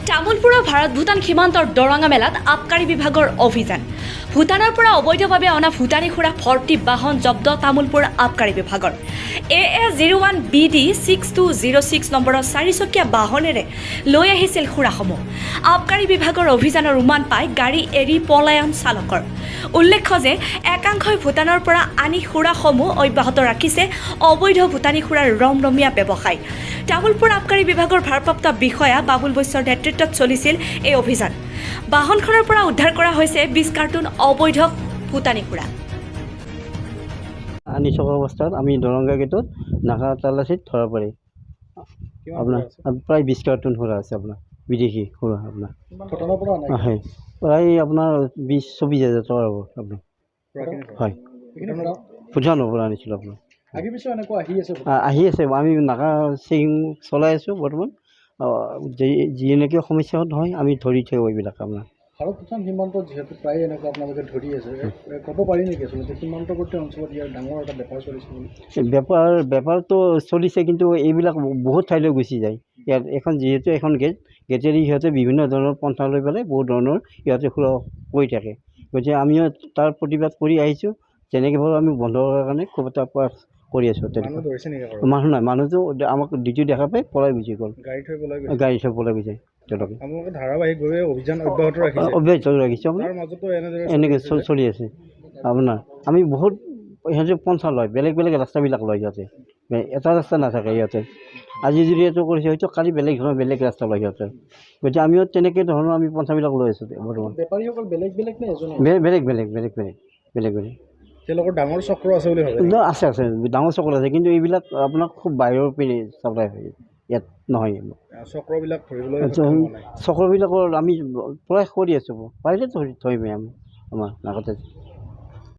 তামুলপুৰৰ ভাৰত ভূটান সীমান্তৰ দৰঙা মেলাত আবকাৰী বিভাগৰ অভিযান। ভূটানৰ পৰা অবৈধভাৱে অনা ভূটানী খুৰা ভৰ্তি বাহন জব্দ তামুলপুৰ আবকাৰী বিভাগৰ। AA01 BD 6206 নম্বৰৰ 4চকীয়া বাহনেৰে লৈ আহিছিল খুৰাসমূহ। আবকাৰী বিভাগৰ অভিযানৰ উমান পাই গাড়ী এৰি পলায়ন চালকৰ। উল্লেখ্য যে একাংশই ভূটানৰ পৰা আনি খুৰাসমূহ অব্যাহত ৰাখিছে অবৈধ ভূটানী খুৰাৰ ৰমৰমীয়া ব্যৱসায়। তামুলপুৰ আবকাৰী বিভাগৰ ভাৰপ্ৰাপ্ত বিষয়া বাবুল বৈশ্যৰ নেতৃত্বত চলিছিল এই অভিযান। বাহনখনৰ পৰা উদ্ধাৰ কৰা হৈছে 20 কাৰ্টুন অবৈধ ভূটানী খুৰা। আনি থকা অৱস্থাত আমি দৰংগা গেটত নাকা তালাচীত ধৰা পৰে। আপোনাৰ প্ৰায় 20 কাৰ্টুন খুৰা আছে আপোনাৰ বিদেশী খুৰা আপোনাৰ হয় প্ৰায় আপোনাৰ 20-24 হাজাৰ টকা হ'ব আপোনাৰ হয় ভূটানৰ পৰা আনিছিলোঁ আপোনাৰ আহি আছে আমি নাকা চেকিং চলাই আছোঁ বৰ্তমান যি এনেকৈ সমস্যা হয় আমি ধৰি থাকোঁ এইবিলাক আপোনাৰ ভাৰত ভূটান সীমান্তত যিহেতু প্ৰায় এনেকুৱা আপোনালোকে ধৰি আছে ক'ব পাৰি নেকি আচলতে সীমান্তৱৰ্তী অঞ্চলত ইয়াৰ ডাঙৰ এটা বেপাৰ চলিছে বেপাৰটো চলিছে কিন্তু এইবিলাক বহুত ঠাইলৈ গুচি যায় ইয়াত এখন যিহেতু এখন গেটেদি সিহঁতে বিভিন্ন ধৰণৰ পন্থা লৈ পেলাই বহুত ধৰণৰ সিহঁতে কৰি থাকে গতিকে আমিও তাৰ প্ৰতিবাদ কৰি আহিছোঁ যেনেকৈ ভাবোঁ আমি বন্ধ কৰাৰ কাৰণে খুব এটা প্ৰয়াস কৰি আছোঁ তেনেকুৱা মানুহ নাই মানুহটো আমাক ডিউটি দেখা পাই পলাই গুচি গ'ল গাড়ী থৈ পলাই গৈছে তেওঁলোকে ধাৰাবাহিকভাৱে অভিযান অব্যাহত ৰাখিছে এনেকৈ চলি আছে আপোনাৰ আমি বহুত সিহঁতে পন্থা লয় বেলেগ বেলেগ ৰাস্তাবিলাক লয় সিহঁতে এটা ৰাস্তা নাথাকে সিহঁতে আজি যদি এইটো কৰিছে হয়তো কালি বেলেগ ধৰণৰ বেলেগ ৰাস্তা লয় সিহঁতে গতিকে আমিও তেনেকৈ ধৰণৰ আমি পন্থাবিলাক লৈ আছোঁ বৰ্তমান বেপাৰীসকল বেলেগ বেলেগ নে বেলেগ বেলেগ বেলেগ বেলেগ বেলেগ বেলেগ তেওঁলোকৰ ডাঙৰ চক্ৰ আছে বুলি ভাবে আছে ডাঙৰ চক্ৰ আছে কিন্তু এইবিলাক আপোনাক খুব বাহিৰৰ পিনে চাপ্লাই হয় ইয়াত নহয় চক্ৰবিলাক ধৰিবলৈ চক্ৰবিলাকৰ আমি প্ৰয়াস কৰি আছোঁ পাৰিলে ধৰিমেই আমি আমাৰ নাকতে